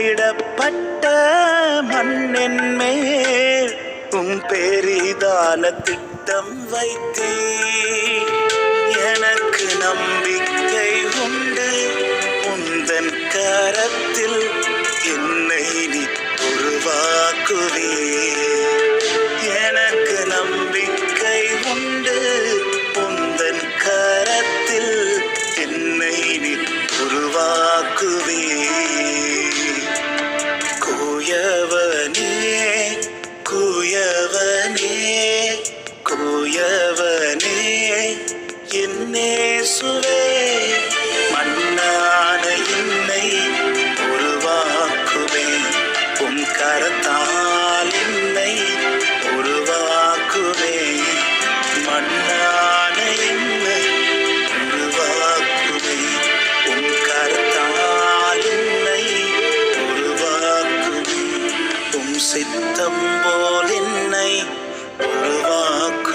குமிடப்பட்ட மண்ணின் மேல் பெரிதான திட்டம் வைத்தே. எனக்கு நம்பிக்கை உண்டு, உந்தன் கரத்தில் என்னை நீ உருவாக்குவே. எனக்கு நம்பிக்கை உண்டு, உந்தன் கரத்தில் என்னை நீ உருவாக்குவே. குயவனே குயவனே குயவனே என்னேசுவே, மண்ணான என்னை உருவாக்குவே. உம் கரத்தால் என்னை உருவாக்குவே. மண்ணான என்னை உருவாக்குவே. உம் கரத்தால் என்னை உருவாக்குவே. உம் சித்தம் போல் என்னை உருவாக்கு